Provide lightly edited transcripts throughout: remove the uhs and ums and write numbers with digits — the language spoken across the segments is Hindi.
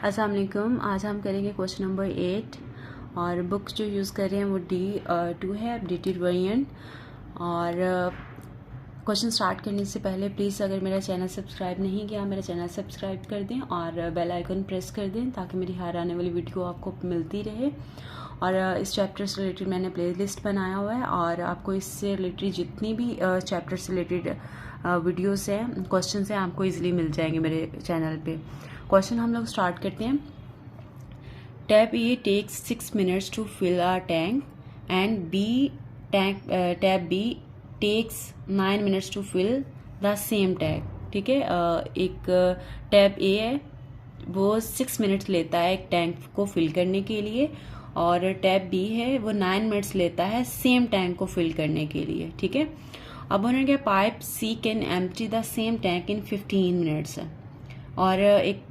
अस्सलाम वालेकुम। आज हम करेंगे क्वेश्चन नंबर 8 और बुक जो यूज़ कर रहे हैं वो D2 है, अपडेटेड वेरिएंट। और क्वेश्चन स्टार्ट करने से पहले प्लीज़ अगर मेरा चैनल सब्सक्राइब नहीं किया मेरा चैनल सब्सक्राइब कर दें और बेल आइकन प्रेस कर दें ताकि मेरी हर आने वाली वीडियो आपको मिलती रहे। और इस चैप्टर से रिलेटेड मैंने प्लेलिस्ट बनाया हुआ है और आपको इससे रिलेटेड जितनी भी चैप्टर से रिलेटेड वीडियोस हैं, क्वेश्चंस हैं, आपको इजीली मिल जाएंगे मेरे चैनल पे। क्वेश्चन हम लोग स्टार्ट करते हैं। Tap A takes 6 minutes to fill a tank and tap B takes 9 minutes to fill the same tank. ठीक है, एक टैप ए है वो 6 मिनट्स लेता है एक टैंक को फिल करने के लिए और टैप बी है वो 9 मिनट्स लेता है सेम टैंक को फिल करने के लिए। ठीक है, अब उन्होंने क्या, pipe C can empty the same tank in 15 minutes. और एक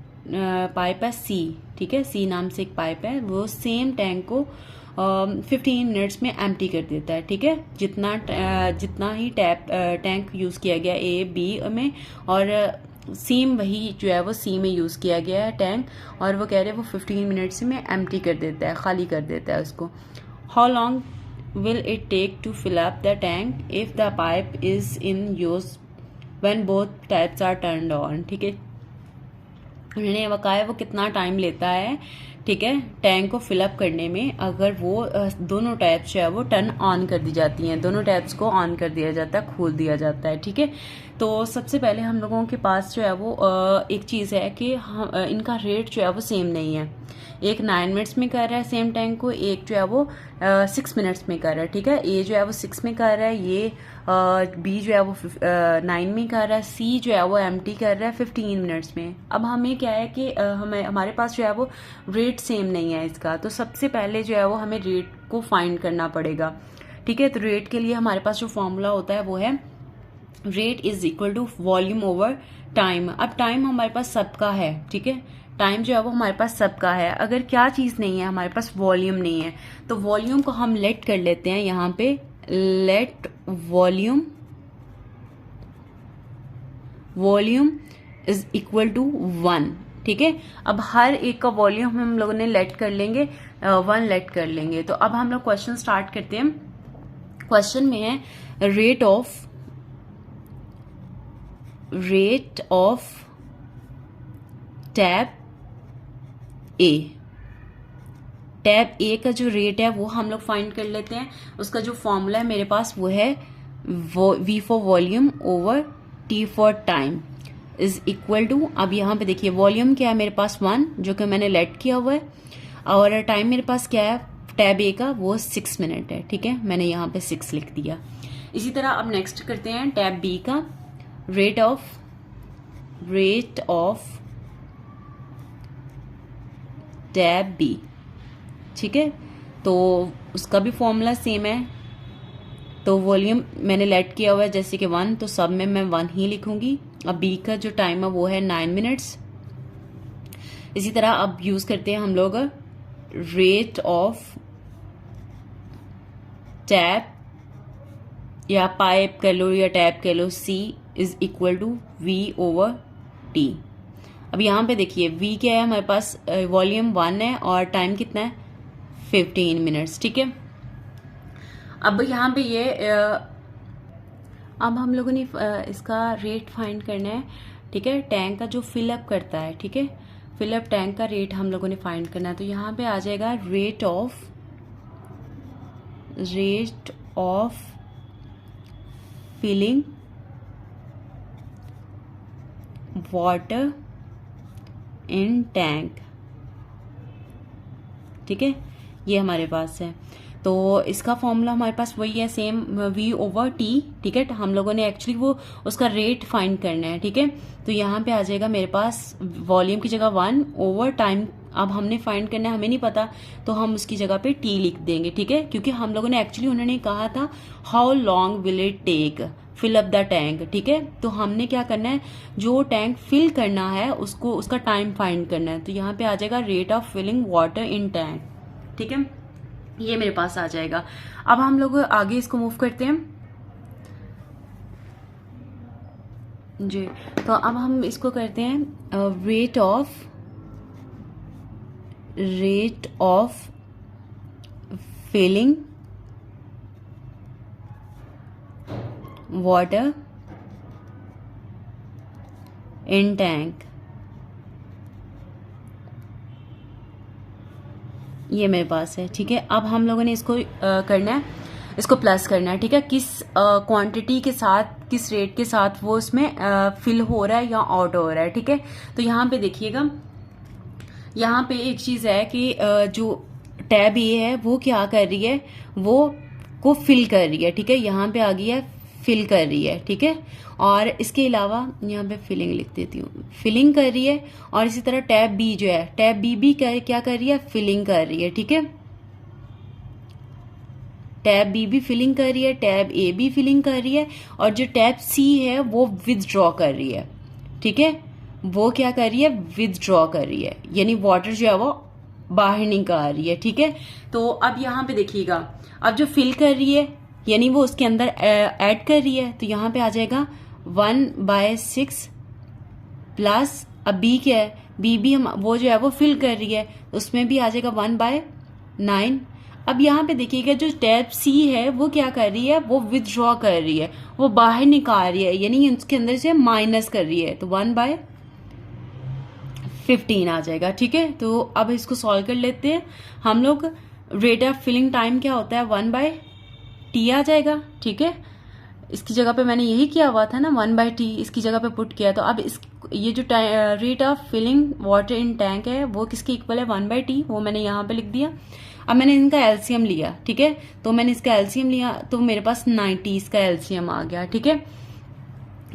पाइप है सी, ठीक है, सी नाम से एक पाइप है, वो सेम टैंक को 15 मिनट्स में एम्प्टी कर देता है। ठीक है, जितना ही टैंक यूज़ किया गया ए बी में और सेम वही जो है वो सी में यूज़ किया गया है टैंक, और वो कह रहे हैं वो 15 मिनट्स में एम्प्टी कर देता है, खाली कर देता है उसको। How long will it take to fill up the tank if the pipe is in use when both taps are turned on. ठीक है, उन्होंने कहा है वो कितना टाइम लेता है, ठीक है, टैंक को फिलअप करने में अगर वो दोनों टैप्स जो है वो टर्न ऑन कर दी जाती हैं, दोनों टैप्स को ऑन कर दिया जाता है, खोल दिया जाता है। ठीक है, तो सबसे पहले हम लोगों के पास जो है वो एक चीज़ है कि इनका रेट जो है वो सेम नहीं है। एक 9 मिनट्स में कर रहा है सेम टैंक को, एक जो है वो 6 मिनट्स में कर रहा है। ठीक है, ए जो है वो 6 में कर रहा है, ये बी जो है वो 9 में कर रहा है, सी जो है वो एम्प्टी कर रहा है 15 मिनट्स में। अब हमें क्या है कि हमारे पास जो है वो रेट सेम नहीं है इसका, तो सबसे पहले जो है वो हमें रेट को फाइंड करना पड़ेगा। ठीक है, तो रेट के लिए हमारे पास जो फॉर्मूला होता है वो है rate is equal to volume over time. अब टाइम हमारे पास सबका है, ठीक है, टाइम जो है वो हमारे पास सबका है। अगर क्या चीज़ नहीं है, हमारे पास वॉल्यूम नहीं है, तो वॉल्यूम को हम लेट कर लेते हैं यहाँ पे, let volume is equal to 1। ठीक है, अब हर एक का वॉल्यूम हम लोगों ने लेट कर लेंगे, 1 लेट कर लेंगे। तो अब हम लोग क्वेश्चन स्टार्ट करते हैं। क्वेश्चन में है रेट ऑफ टैप ए का जो रेट है वो हम लोग फाइंड कर लेते हैं। उसका जो फॉर्मूला है मेरे पास वो है V for volume over T for time is equal to, अब यहाँ पे देखिए वॉल्यूम क्या है मेरे पास 1 जो कि मैंने लेट किया हुआ है, और टाइम मेरे पास क्या है टैब ए का वो 6 मिनट है। ठीक है, मैंने यहाँ पे 6 लिख दिया। इसी तरह अब नेक्स्ट करते हैं टैब बी का, रेट ऑफ टैब बी। ठीक है, तो उसका भी फॉर्मूला सेम है, तो वॉल्यूम मैंने लेट किया हुआ है जैसे कि 1, तो सब में मैं 1 ही लिखूंगी। अब बी का जो टाइम है वो है 9 मिनट्स। इसी तरह अब यूज करते हैं हम लोग रेट ऑफ टैप या पाइप कह लो या टैप कह लो, C is equal to V over T. अब यहाँ पे देखिए वी क्या है हमारे पास, वॉल्यूम 1 है और टाइम कितना है 15 मिनट्स। ठीक है, अब यहाँ पे ये अब हम लोगों ने इसका रेट फाइंड करना है। ठीक है, टैंक का जो फिलअप करता है, ठीक है, फिलअप टैंक का रेट हम लोगों ने फाइंड करना है। तो यहाँ पे आ जाएगा rate of filling water in tank. ठीक है, ये हमारे पास है, तो इसका फॉर्मूला हमारे पास वही है सेम, v ओवर टी। ठीक है, तो हम लोगों ने एक्चुअली वो उसका रेट फाइंड करना है। ठीक है, तो यहाँ पे आ जाएगा मेरे पास वॉल्यूम की जगह 1 ओवर टाइम, अब हमने फाइंड करना है, हमें नहीं पता तो हम उसकी जगह पे टी लिख देंगे। ठीक है, क्योंकि हम लोगों ने एक्चुअली उन्होंने कहा था how long will it take fill up the tank. ठीक है, तो हमने क्या करना है, जो टैंक फिल करना है उसको उसका टाइम फाइंड करना है। तो यहाँ पे आ जाएगा rate of filling water in tank. ठीक है, ये मेरे पास आ जाएगा। अब हम लोग आगे इसको मूव करते हैं जी। तो अब हम इसको करते हैं rate of rate of filling water in tank. ये मेरे पास है, ठीक है। अब हम लोगों ने इसको करना है, इसको प्लस करना है, ठीक है। किस क्वांटिटी के साथ, किस रेट के साथ वो उसमें फिल हो रहा है या आउट हो रहा है, ठीक है। तो यहाँ पे देखिएगा, यहाँ पे एक चीज़ है कि जो टैब ए है वो क्या कर रही है, वो को फिल कर रही है, ठीक है। यहाँ पे आ गई है फिल कर रही है, ठीक है। और इसके अलावा यहाँ पे फिलिंग लिख देती हूँ, फिलिंग कर रही है। और इसी तरह टैब बी जो है, टैब बी भी क्या कर रही है, फिलिंग कर रही है, ठीक है। टैब बी भी फिलिंग कर रही है, टैब ए भी फिलिंग कर रही है, और जो टैब सी है वो विथड्रॉ कर रही है, ठीक है। वो क्या कर रही है, विथड्रॉ कर रही है, यानी वाटर जो है वो बाहर निकाल रही है, ठीक है। तो अब यहाँ पे देखिएगा, अब जो फिल कर रही है यानी वो उसके अंदर ऐड कर रही है, तो यहाँ पे आ जाएगा 1/6 प्लस, अब बी क्या है, बी भी हम वो जो है वो फिल कर रही है, उसमें भी आ जाएगा 1/9। अब यहाँ पे देखिएगा जो टैब सी है वो क्या कर रही है, वो विथड्रॉ कर रही है, वो बाहर निकाल रही है, यानी उसके अंदर से माइनस कर रही है, तो 1/15 आ जाएगा, ठीक है। तो अब इसको सॉल्व कर लेते हैं हम लोग। रेट ऑफ फिलिंग टाइम क्या होता है, 1/t आ जाएगा, ठीक है। इसकी जगह पे मैंने यही किया हुआ था ना, 1/t इसकी जगह पे पुट किया। तो अब इस ये जो rate of filling water in tank है वो किसके इक्वल है, 1/t, वो मैंने यहाँ पे लिख दिया। अब मैंने इनका एलसीएम लिया, ठीक है। तो मैंने इसका एलसीएम लिया तो मेरे पास 90 इसका एलसीएम आ गया, ठीक है।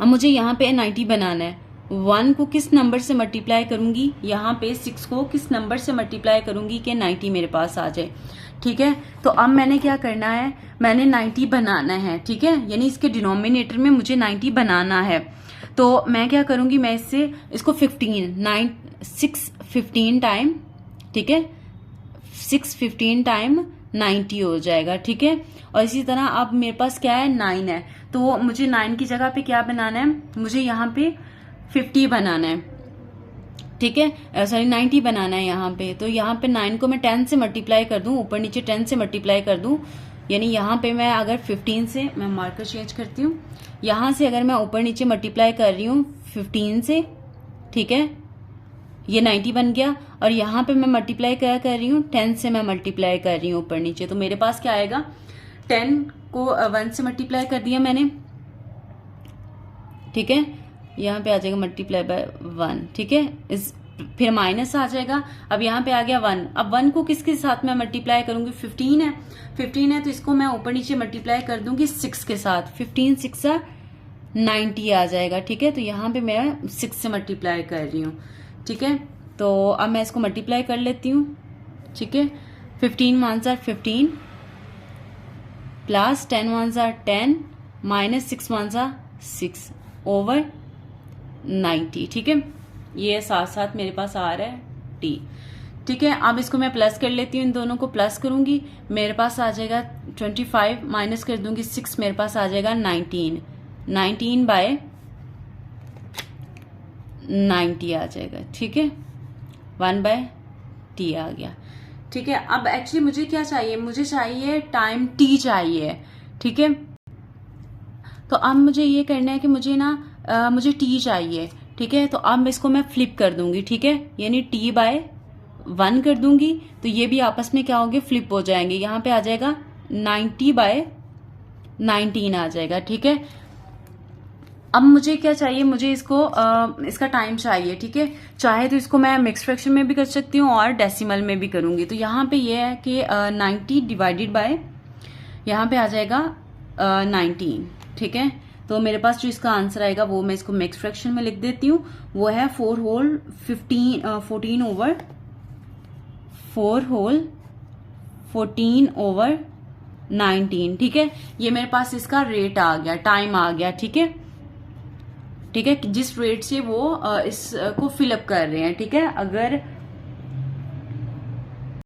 अब मुझे यहाँ पे 90 बनाना है। 1 को किस नंबर से मल्टीप्लाई करूंगी, यहाँ पे 6 को किस नंबर से मल्टीप्लाई करूंगी कि 90 मेरे पास आ जाए, ठीक है। तो अब मैंने क्या करना है, मैंने 90 बनाना है, ठीक है, यानी इसके डिनोमिनेटर में मुझे 90 बनाना है। तो मैं क्या करूंगी, मैं इसको 6 15 टाइम, ठीक है, 6 15 टाइम 90 हो जाएगा, ठीक है। और इसी तरह अब मेरे पास क्या है, 9 है, तो मुझे 9 की जगह पे क्या बनाना है, मुझे यहाँ पे 50 बनाना है, ठीक है, सॉरी 90 बनाना है यहाँ पे। तो यहाँ पे 9 को मैं 10 से मल्टीप्लाई कर दूं, ऊपर नीचे 10 से मल्टीप्लाई कर दूं, यानी यहाँ पे मैं अगर 15 से, मैं मार्कर चेंज करती हूँ, यहाँ से अगर मैं ऊपर नीचे मल्टीप्लाई कर रही हूँ 15 से, ठीक है, ये 90 बन गया। और यहाँ पे मैं मल्टीप्लाई क्या कर रही हूँ, 10 से मैं मल्टीप्लाई कर रही हूँ ऊपर नीचे। तो मेरे पास क्या आएगा, 10 को 1 से मल्टीप्लाई कर दिया मैंने, ठीक है, यहाँ पे आ जाएगा मल्टीप्लाई बाय 1, ठीक है, फिर माइनस आ जाएगा। अब यहाँ पे आ गया 1, अब 1 को किसके साथ मैं मल्टीप्लाई करूंगी, 15 है, 15 है, तो इसको मैं ऊपर नीचे मल्टीप्लाई कर दूंगी 6 के साथ, 15 6 90 आ जाएगा, ठीक है। तो यहाँ पे मैं 6 से मल्टीप्लाई कर रही हूँ, ठीक है। तो अब मैं इसको मल्टीप्लाई कर लेती हूँ, ठीक है। 15 1 15 प्लस 10 1 10 माइनस 6 1 6 ओवर 90, ठीक है। ये साथ साथ मेरे पास आ रहा है t, ठीक है। अब इसको मैं प्लस कर लेती हूँ, इन दोनों को प्लस करूंगी, मेरे पास आ जाएगा 25, माइनस कर दूंगी 6, मेरे पास आ जाएगा 19, 19/90 आ जाएगा, ठीक है, 1/t आ गया, ठीक है। अब एक्चुअली मुझे क्या चाहिए, मुझे चाहिए टाइम t चाहिए, ठीक है। तो अब मुझे ये करना है कि मुझे ना मुझे t चाहिए, ठीक है। तो अब इसको मैं फ्लिप कर दूंगी, ठीक है, यानी t/1 कर दूंगी, तो ये भी आपस में क्या होंगे, फ्लिप हो जाएंगे। यहाँ पे आ जाएगा 90/19 आ जाएगा, ठीक है। अब मुझे क्या चाहिए, मुझे इसको इसका टाइम चाहिए, ठीक है। चाहे तो इसको मैं मिक्स फ्रैक्शन में भी कर सकती हूँ और डेसिमल में भी करूंगी। तो यहाँ पे ये है कि 90 डिवाइडेड बाय, यहाँ पे आ जाएगा 19, ठीक है। तो मेरे पास जो इसका आंसर आएगा वो मैं इसको मिक्स फ्रैक्शन में लिख देती हूँ, वो है 4 होल 14 ओवर 19, ठीक है। ये मेरे पास इसका रेट आ गया, टाइम आ गया, ठीक है, ठीक है, जिस रेट से वो इसको फिलअप कर रहे हैं, ठीक है। अगर